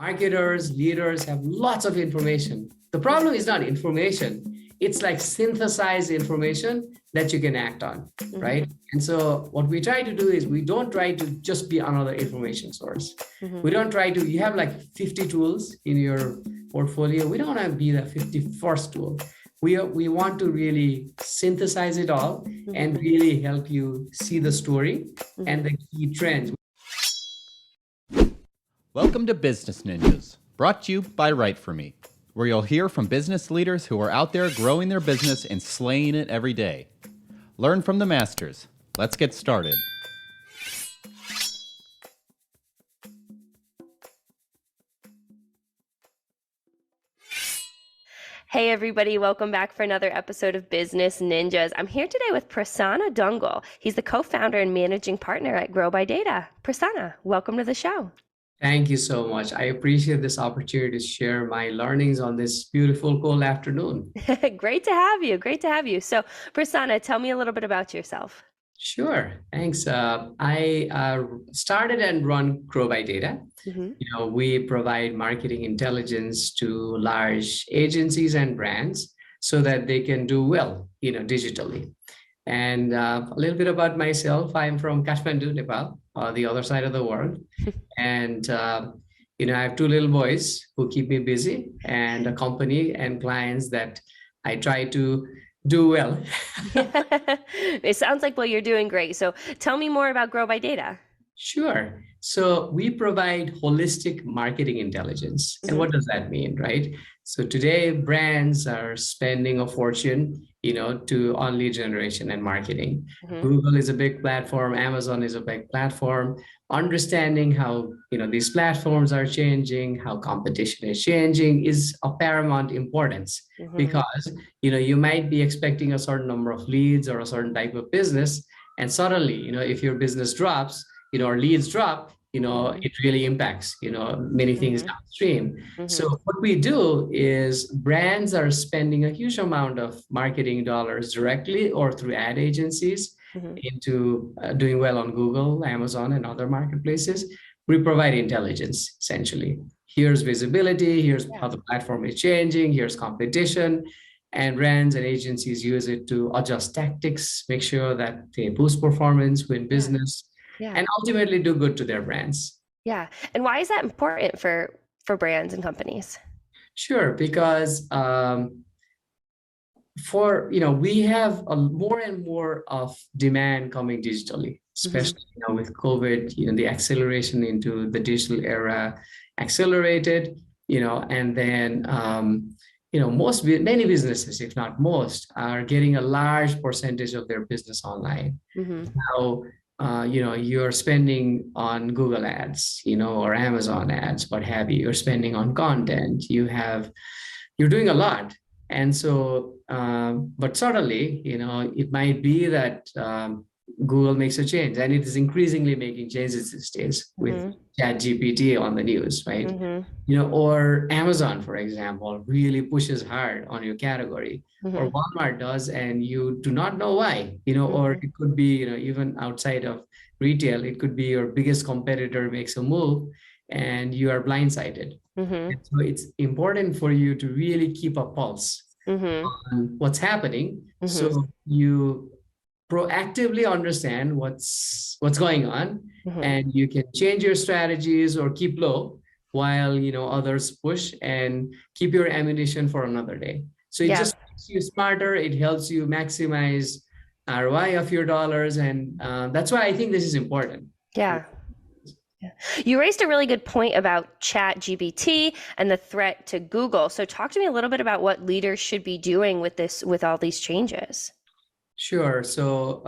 Marketers, leaders have lots of information. The problem is not information. It's like synthesized information that you can act on, right? And so what we try to do is we don't try to just be another information source. We don't try to, you have like 50 tools in your portfolio. We don't want to be the 51st tool. We want to really synthesize it all and really help you see the story and the key trends. Welcome to Business Ninjas, brought to you by WriteForMe, where you'll hear from business leaders who are out there growing their business and slaying it every day. Learn from the masters. Let's get started. Hey everybody, welcome back for another episode of Business Ninjas. I'm here today with Prasanna Dhungel. He's the co-founder and managing partner at GrowByData. Prasanna, welcome to the show. Thank you so much. I appreciate this opportunity to share my learnings on this beautiful cold afternoon. Great to have you. Great to have you. So Prasanna, tell me a little bit about yourself. Sure. Thanks. I started and run GrowByData. We provide marketing intelligence to large agencies and brands so that they can do well, digitally. And a little bit about myself. I'm from Kathmandu, Nepal, the other side of the world. And, I have two little boys who keep me busy and a company and clients that I try to do well. It sounds like, well, you're doing great. So tell me more about GrowByData. Sure. So we provide holistic marketing intelligence. And what does that mean, right? So today brands are spending a fortune, on lead generation and marketing. Google is a big platform. Amazon is a big platform. Understanding how, these platforms are changing, how competition is changing is of paramount importance because, you might be expecting a certain number of leads or a certain type of business. And suddenly, if your business drops, or leads drop, it really impacts, many things downstream. So what we do is brands are spending a huge amount of marketing dollars directly or through ad agencies into doing well on Google, Amazon, and other marketplaces. We provide intelligence, essentially. Here's visibility, here's how the platform is changing, here's competition, and brands and agencies use it to adjust tactics, make sure that they boost performance, win business, and ultimately do good to their brands. Yeah. And why is that important for brands and companies? Sure, because we have more and more of demand coming digitally, especially with COVID, the acceleration into the digital era accelerated, and then many businesses, if not most, are getting a large percentage of their business online. Now, you're spending on Google ads, or Amazon ads, what have you. You're spending on content. You're doing a lot. And so, but suddenly, it might be that Google makes a change, and it is increasingly making changes these days with ChatGPT on the news, right? Or Amazon, for example, really pushes hard on your category, or Walmart does, and you do not know why, or it could be, even outside of retail, it could be your biggest competitor makes a move and you are blindsided. And so it's important for you to really keep a pulse on what's happening. So you proactively understand what's going on, and you can change your strategies or keep low while others push, and keep your ammunition for another day. So it just makes you smarter. It helps you maximize ROI of your dollars, and that's why I think this is important. Yeah. You raised a really good point about ChatGPT and the threat to Google. So talk to me a little bit about what leaders should be doing with all these changes. Sure. So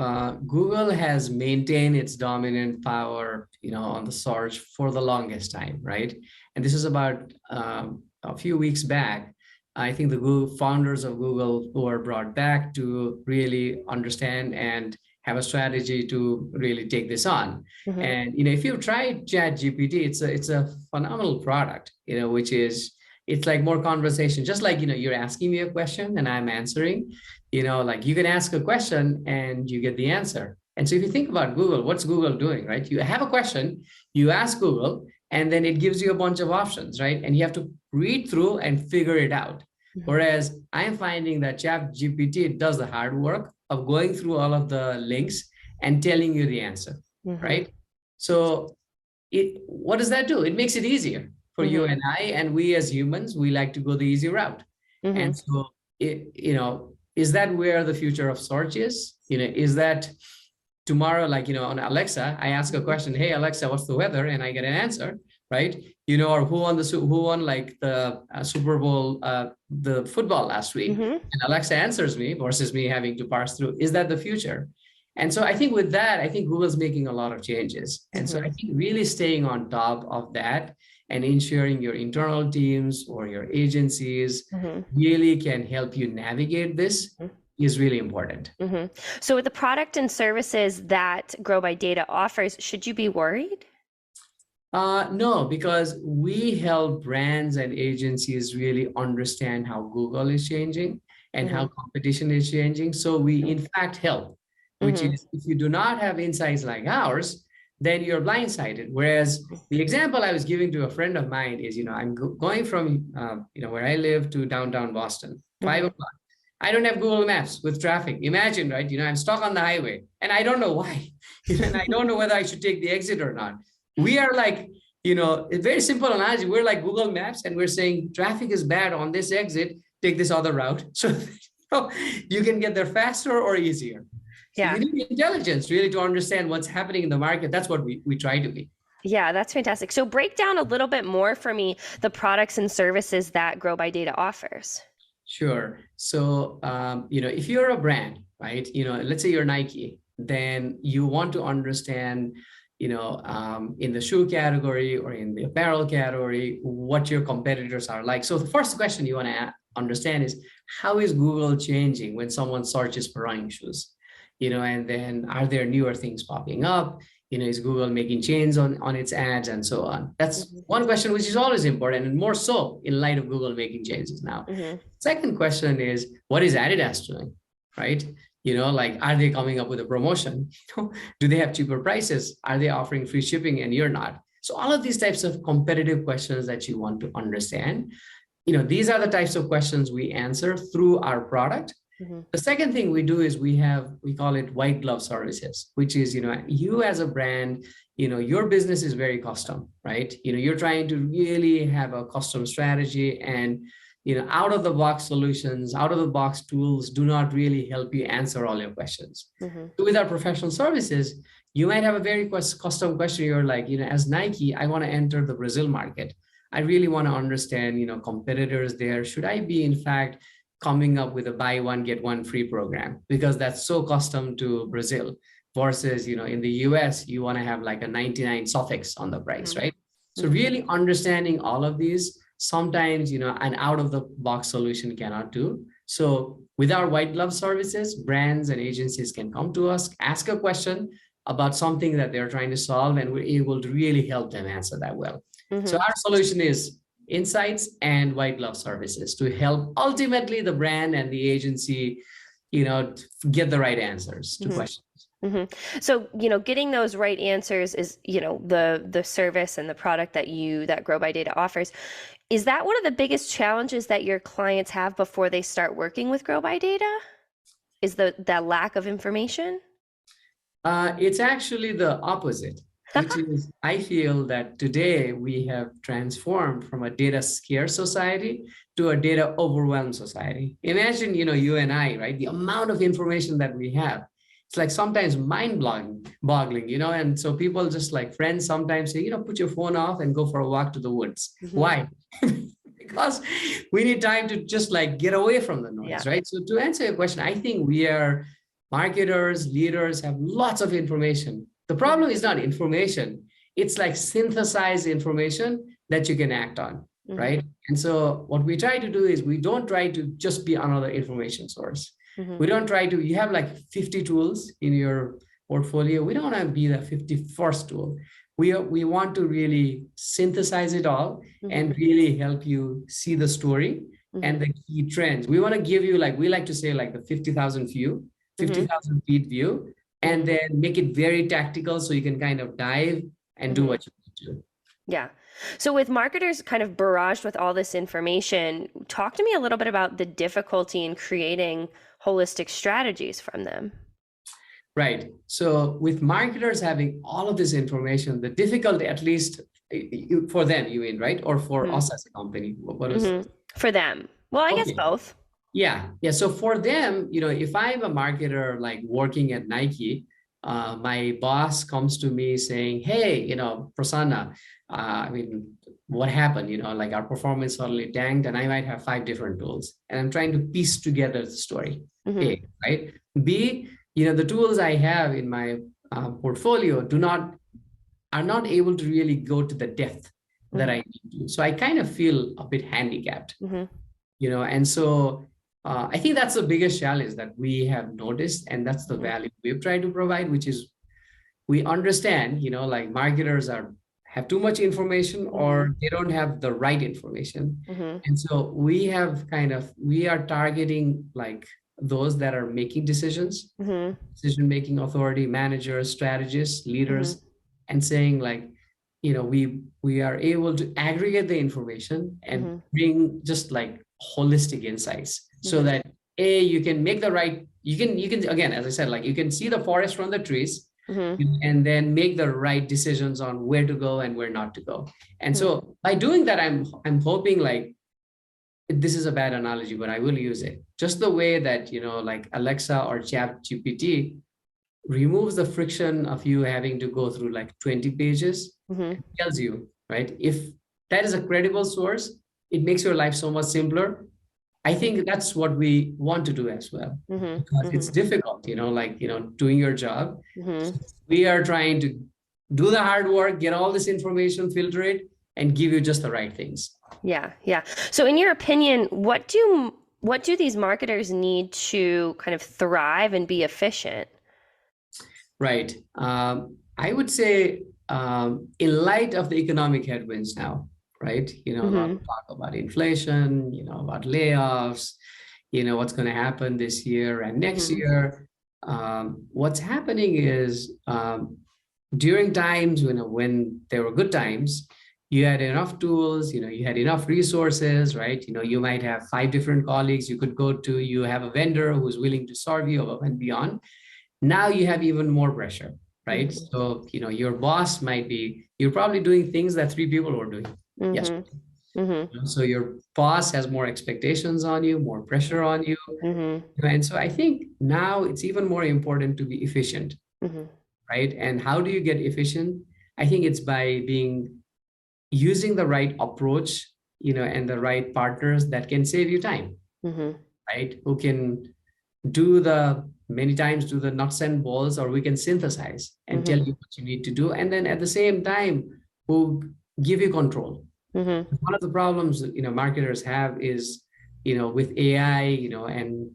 Google has maintained its dominant power, on the search for the longest time, right? And this is about a few weeks back. I think the founders of Google were brought back to really understand and have a strategy to really take this on. And if you've tried ChatGPT, it's a phenomenal product, which is, it's like more conversation, just like, you're asking me a question and I'm answering, like you can ask a question and you get the answer. And so if you think about Google, what's Google doing, right? You have a question, you ask Google, and then it gives you a bunch of options, right? And you have to read through and figure it out. Whereas I'm finding that ChatGPT does the hard work of going through all of the links and telling you the answer, right? So what does that do? It makes it easier for you and I, and we as humans, we like to go the easy route. And so is that where the future of search is? Is that tomorrow, like, on Alexa, I ask a question, hey, Alexa, what's the weather? And I get an answer, right? Or who won like the Super Bowl, the football last week? And Alexa answers me versus me having to parse through. Is that the future? And so I think with that, I think Google's making a lot of changes. And so I think really staying on top of that and ensuring your internal teams or your agencies really can help you navigate this is really important. So with the product and services that GrowByData offers, should you be worried? No, because we help brands and agencies really understand how Google is changing and how competition is changing. So we in fact help, which is if you do not have insights like ours, then you're blindsided. Whereas the example I was giving to a friend of mine is, I'm going from, where I live to downtown Boston, 5 o'clock. I don't have Google Maps with traffic. Imagine, right? I'm stuck on the highway and I don't know why. And I don't know whether I should take the exit or not. We are like, a very simple analogy. We're like Google Maps and we're saying traffic is bad on this exit, take this other route. So you can get there faster or easier. So you need intelligence really to understand what's happening in the market. That's what we try to be. Yeah, that's fantastic. So break down a little bit more for me the products and services that GrowByData offers. Sure. So, if you're a brand, right, let's say you're Nike, then you want to understand, in the shoe category or in the apparel category, what your competitors are like. So the first question you want to understand is, how is Google changing when someone searches for running shoes? And then are there newer things popping up? Is Google making changes on its ads and so on? That's one question, which is always important, and more so in light of Google making changes now. Second question is, what is Adidas doing, right? Are they coming up with a promotion? Do they have cheaper prices? Are they offering free shipping and you're not? So all of these types of competitive questions that you want to understand, these are the types of questions we answer through our product. The second thing we do is we call it white glove services, which is, you as a brand, your business is very custom, right? You're trying to really have a custom strategy, and, out of the box solutions, out of the box tools do not really help you answer all your questions. So with our professional services, you might have a very custom question. You're like, as Nike, I want to enter the Brazil market. I really want to understand, competitors there. Should I be, in fact, coming up with a buy one, get one free program, because that's so custom to Brazil versus, in the US, you want to have like a 99 suffix on the price, right? So really understanding all of these, sometimes, an out of the box solution cannot do. So with our white glove services, brands and agencies can come to us, ask a question about something that they're trying to solve, and we're able to really help them answer that well. So our solution is insights and white glove services to help ultimately the brand and the agency, get the right answers to questions. So, getting those right answers is, the service and the product that GrowByData offers. Is that one of the biggest challenges that your clients have before they start working with GrowByData? Is that lack of information? It's actually the opposite. Which is, I feel that today we have transformed from a data scarce society to a data overwhelmed society. Imagine, you and I, right? The amount of information that we have. It's like sometimes mind-boggling, and so people just like friends sometimes say, put your phone off and go for a walk to the woods. Why? Because we need time to just like get away from the noise, right? So to answer your question, I think we are marketers, leaders have lots of information. The problem is not information. It's like synthesized information that you can act on, right? And so what we try to do is we don't try to just be another information source. We don't try to, you have like 50 tools in your portfolio. We don't want to be the 51st tool. We want to really synthesize it all and really help you see the story and the key trends. We want to give you, like, we like to say, like the 50,000 feet view, and then make it very tactical so you can kind of dive and do what you need to do. Yeah. So with marketers kind of barraged with all this information, talk to me a little bit about the difficulty in creating holistic strategies from them. Right. So with marketers having all of this information, the difficulty, at least for them, you mean, right? Or for us as a company? What is For them? Well, I guess both. Yeah. So for them, if I'm a marketer like working at Nike, my boss comes to me saying, "Hey, Prasanna, what happened? Like our performance suddenly tanked, and I might have 5 different tools, and I'm trying to piece together the story." A, right? B, the tools I have in my portfolio are not able to really go to the depth that I need to. So I kind of feel a bit handicapped, and so I think that's the biggest challenge that we have noticed, and that's the value we've tried to provide, which is we understand, like marketers have too much information or they don't have the right information. And so we are targeting like those that are making decisions, decision-making authority, managers, strategists, leaders, and saying like, we are able to aggregate the information and bring just like holistic insights so that you can make the right, you can again, as I said, like you can see the forest from the trees and then make the right decisions on where to go and where not to go. And so by doing that, I'm hoping, like, this is a bad analogy, but I will use it. Just the way that, like Alexa or ChatGPT removes the friction of you having to go through like 20 pages, tells you, right? If that is a credible source, it makes your life so much simpler. I think that's what we want to do as well, because it's difficult, doing your job. We are trying to do the hard work, get all this information, filter it, and give you just the right things. Yeah. So in your opinion, what do these marketers need to kind of thrive and be efficient? Right. I would say in light of the economic headwinds now, right? A lot of talk about inflation, about layoffs, what's going to happen this year and next year. What's happening is during times when there were good times, you had enough tools, you had enough resources, right? You might have 5 different colleagues you could go to, you have a vendor who's willing to serve you above and beyond. Now you have even more pressure, right? So, your boss you're probably doing things that 3 people were doing yesterday. So your boss has more expectations on you, more pressure on you. And so I think now it's even more important to be efficient, right? And how do you get efficient? I think it's by using the right approach, and the right partners that can save you time, right? Who can many times do the nuts and bolts, or we can synthesize and tell you what you need to do. And then at the same time, who give you control. One of the problems, marketers have is, with AI, and,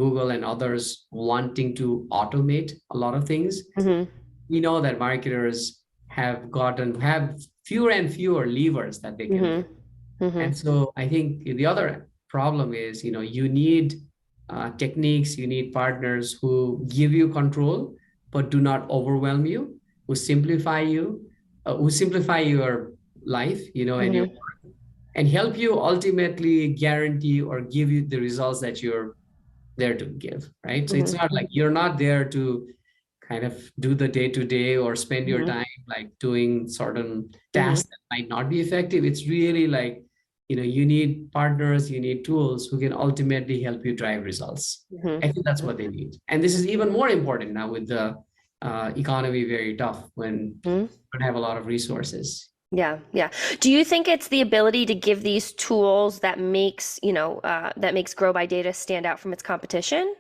Google and others wanting to automate a lot of things. We know that marketers have fewer and fewer levers that they can do. And so I think the other problem is, you need techniques, you need partners who give you control, but do not overwhelm you, who simplify your life, and your work, and help you ultimately guarantee or give you the results that you're there to give, right? So it's not like you're not there to kind of do the day-to-day or spend your time like doing certain tasks that might not be effective. It's really like, you need partners, you need tools who can ultimately help you drive results. I think that's what they need. And this is even more important now with the economy very tough, when you don't have a lot of resources. Yeah. Do you think it's the ability to give these tools that makes GrowByData stand out from its competition?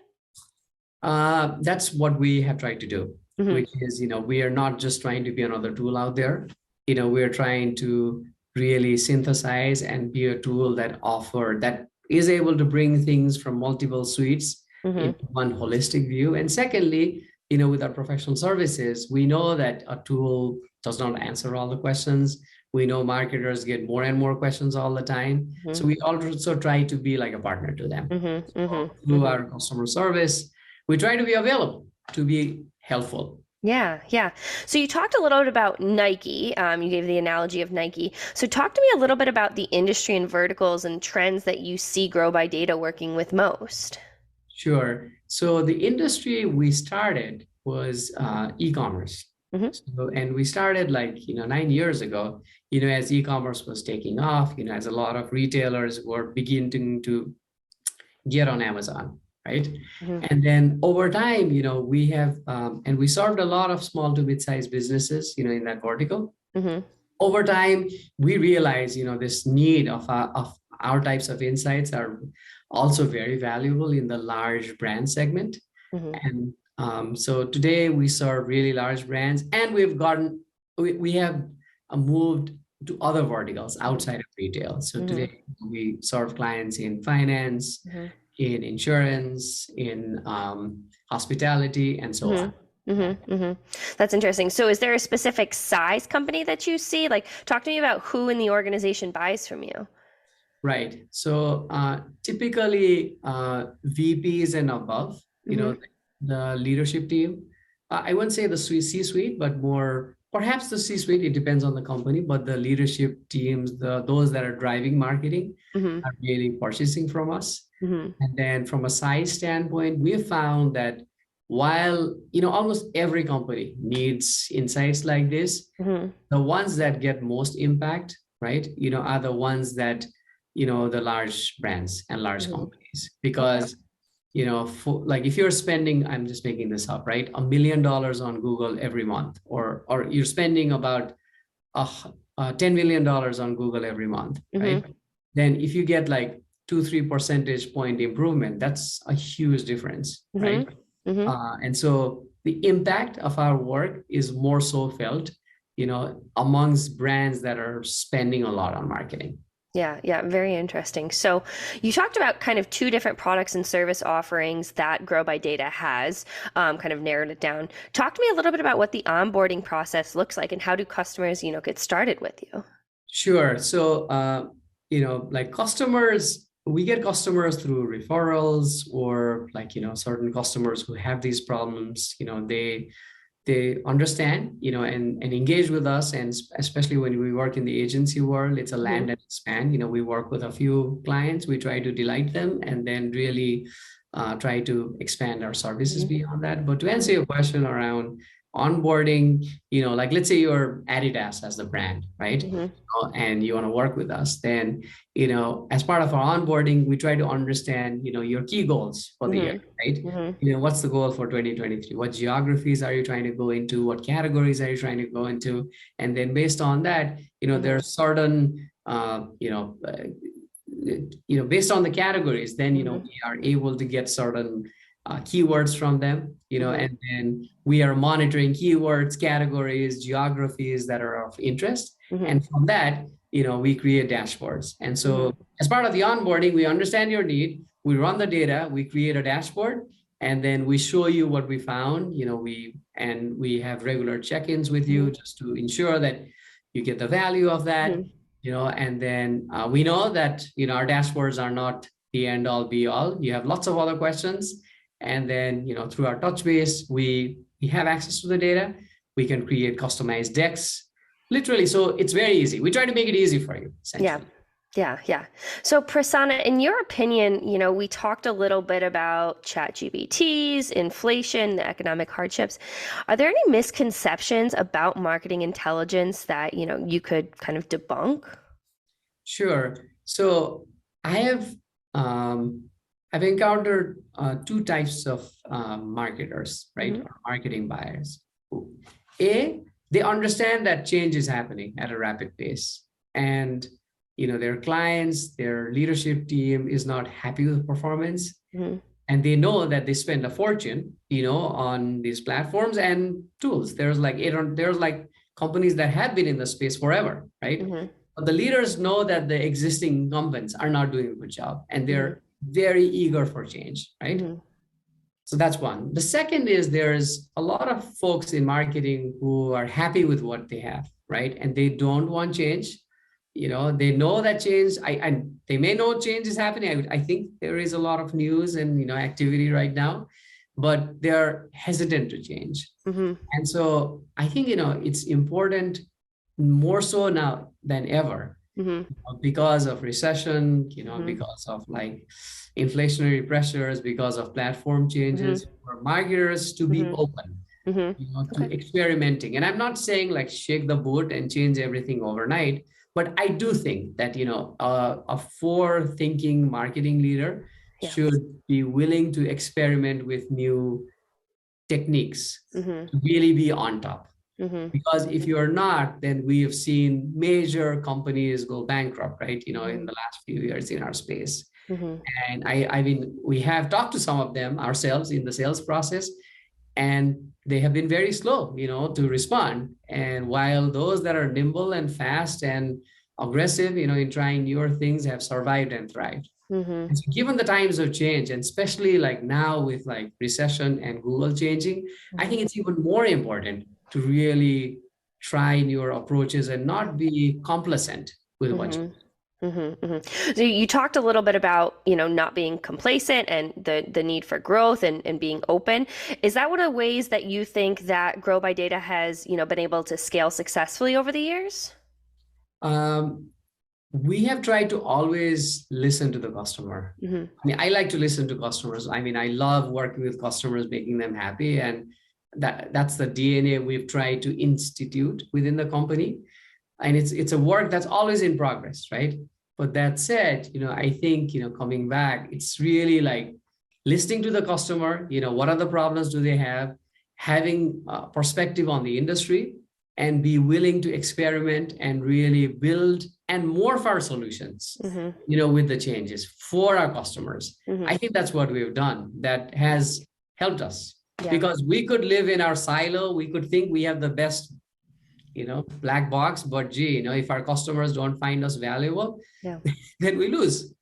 That's what we have tried to do, which is, we are not just trying to be another tool out there. We're trying to really synthesize and be a tool that is able to bring things from multiple suites in one holistic view. And secondly, with our professional services, we know that a tool does not answer all the questions. We know marketers get more and more questions all the time. So we also try to be like a partner to them. Through our customer service, we try to be available, to be helpful. Yeah, yeah. So you talked a little bit about Nike. You gave the analogy of Nike. So talk to me a little bit about the industry and verticals and trends that you see Grow by Data working with most. Sure. So the industry we started was e-commerce. Hmm. So, and we started like, 9 years ago, as e-commerce was taking off, as a lot of retailers were beginning to get on Amazon, right? Hmm. And then over time, we have, and we served a lot of small to mid-sized businesses, in that vertical. Hmm. Over time, we realize, this need of our types of insights are also very valuable in the large brand segment. Hmm. And so today we serve really large brands, and we have moved to other verticals outside of retail. So Hmm. today we serve clients in finance, Hmm. in insurance, in hospitality, and so Hmm. on. Hmm. Yeah. Hmm. That's interesting. So is there a specific size company that you see? Like, talk to me about who in the organization buys from you. Right. So typically VPs and above, Hmm. the leadership team. I wouldn't say the C-suite, but more perhaps the C-suite. It depends on the company, but the leadership teams, those that are driving marketing, Hmm. are really purchasing from us. Hmm. And then from a size standpoint, we have found that while almost every company needs insights like this, Hmm. the ones that get most impact, right, are the ones that, the large brands and large Hmm. companies. Okay. Because, like if you're spending, I'm just making this up, right, $1 million on Google every month, or you're spending about $10 million on Google every month, Hmm. right? Then if you get like 2-3 percentage point improvement, that's a huge difference, Hmm. right? Hmm. And so the impact of our work is more so felt, amongst brands that are spending a lot on marketing. Yeah, yeah, very interesting. So you talked about kind of two different products and service offerings that Grow by Data has, kind of narrowed it down. Talk to me a little bit about what the onboarding process looks like and how do customers, get started with you? Sure. So, like customers, we get customers through referrals, or like, certain customers who have these problems, they understand, and engage with us. And especially when we work in the agency world, it's a Hmm. land and expand. We work with a few clients, we try to delight them, and then really try to expand our services Hmm. beyond that. But to answer your question around onboarding, like let's say you're Adidas as the brand, right? Hmm. And you want to work with us, then, as part of our onboarding, we try to understand, your key goals for the year, Hmm. right? Hmm. What's the goal for 2023? What geographies are you trying to go into? What categories are you trying to go into? And then based on that, there Hmm. are certain, based on the categories, then, Hmm. we are able to get certain keywords from them, Hmm. and then we are monitoring keywords, categories, geographies that are of interest. Hmm. And from that, we create dashboards. And Hmm. so as part of the onboarding, we understand your need, we run the data, we create a dashboard, and then we show you what we found. We have regular check-ins with you just to ensure that you get the value of that. Hmm. And then we know that, our dashboards are not the end all be all. You have lots of other questions. And then, through our touch base, we have access to the data. We can create customized decks, literally. So it's very easy. We try to make it easy for you, Yeah. essentially. Yeah, yeah. So, Prasanna, in your opinion, we talked a little bit about chat GPTs, inflation, the economic hardships. Are there any misconceptions about marketing intelligence that, you could kind of debunk? Sure. So I have I've encountered two types of marketers, right, Hmm. or marketing buyers. A, they understand that change is happening at a rapid pace, and their clients, their leadership team is not happy with performance, Hmm. and they know that they spend a fortune, on these platforms and tools. There's like companies that have been in the space forever, right? Hmm. But the leaders know that the existing incumbents are not doing a good job, and Hmm. they're very eager for change, right? Hmm. So that's one. The second is there's a lot of folks in marketing who are happy with what they have, right? And they don't want change. They know that change, and they may know change is happening. I think there is a lot of news and, activity right now, but they're hesitant to change. And so I think, it's important more so now than ever because of recession, because of like inflationary pressures, because of platform changes, for marketers to be open, to experimenting. And I'm not saying like shake the boat and change everything overnight, but I do think that, a forward-thinking marketing leader should be willing to experiment with new techniques to really be on top. Because if you're not, then we have seen major companies go bankrupt, right? In the last few years in our space. And I mean, we have talked to some of them ourselves in the sales process, and they have been very slow, to respond. And while those that are nimble and fast and aggressive, in trying newer things have survived and thrived. And so given the times of change, and especially like now with like recession and Google changing, I think it's even more important to really try newer approaches and not be complacent with what you do. So you talked a little bit about, not being complacent and the need for growth and being open. Is that one of the ways that you think that GrowByData has, been able to scale successfully over the years? We have tried to always listen to the customer. I mean, I like to listen to customers. I mean, I love working with customers, making them happy. And that's the DNA we've tried to institute within the company. And it's a work that's always in progress, right? But that said, I think, coming back, it's really like listening to the customer, what are the problems do they have, having a perspective on the industry, and be willing to experiment and really build and morph our solutions, with the changes for our customers. I think that's what we've done that has helped us. Because we could live in our silo, we could think we have the best, black box, but if our customers don't find us valuable, then we lose.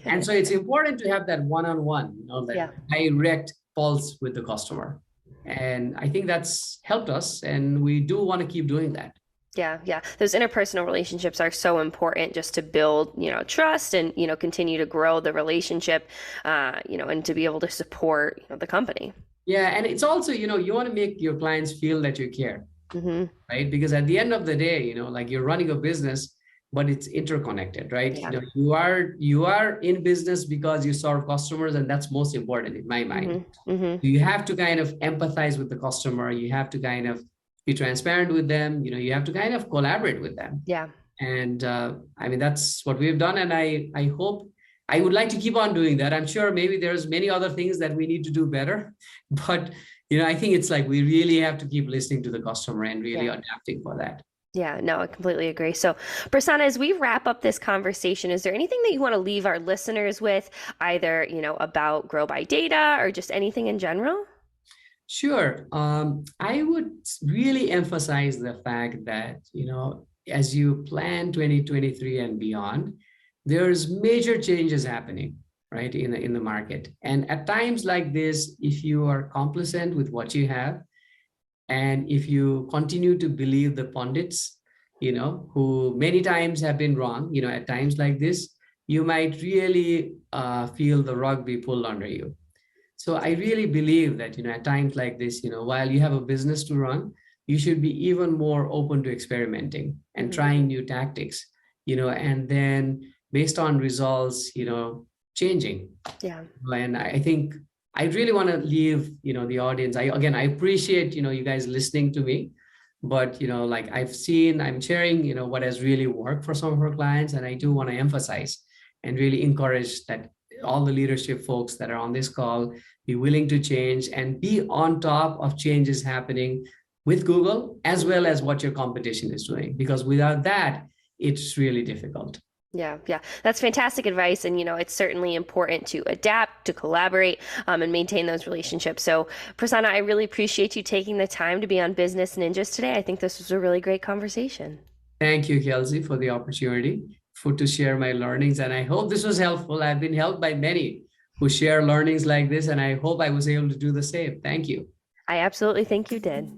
And so it's important to have that one-on-one, that direct pulse with the customer. And I think that's helped us, and we do want to keep doing that. Yeah. Those interpersonal relationships are so important just to build, trust and, continue to grow the relationship, and to be able to support the company. Yeah. And it's also, you want to make your clients feel that you care, right? Because at the end of the day, like you're running a business, but it's interconnected, right? You are in business because you serve customers, and that's most important in my mind. You have to kind of empathize with the customer. You have to kind of be transparent with them. You have to kind of collaborate with them. And I mean, that's what we've done. And I hope, I would like to keep on doing that. I'm sure maybe there's many other things that we need to do better, but I think it's like we really have to keep listening to the customer and really adapting for that. Yeah, no, I completely agree. So, Prasanna, as we wrap up this conversation, is there anything that you want to leave our listeners with, either, about GrowByData or just anything in general? Sure. I would really emphasize the fact that, as you plan 2023 and beyond, there's major changes happening, right, in the market. And at times like this, if you are complacent with what you have, and if you continue to believe the pundits, who many times have been wrong, at times like this, you might really feel the rug be pulled under you. So I really believe that, at times like this, while you have a business to run, you should be even more open to experimenting and trying new tactics, and then based on results, changing. And I think I really want to leave, the audience. I appreciate, you guys listening to me, but, like I'm sharing, what has really worked for some of our clients. And I do want to emphasize and really encourage that all the leadership folks that are on this call be willing to change and be on top of changes happening with Google, as well as what your competition is doing, because without that, it's really difficult. Yeah. That's fantastic advice. And, it's certainly important to adapt, to collaborate, and maintain those relationships. So, Prasanna, I really appreciate you taking the time to be on Business Ninjas today. I think this was a really great conversation. Thank you, Kelsey, for the opportunity to share my learnings. And I hope this was helpful. I've been helped by many who share learnings like this, and I hope I was able to do the same. Thank you. I absolutely think you did.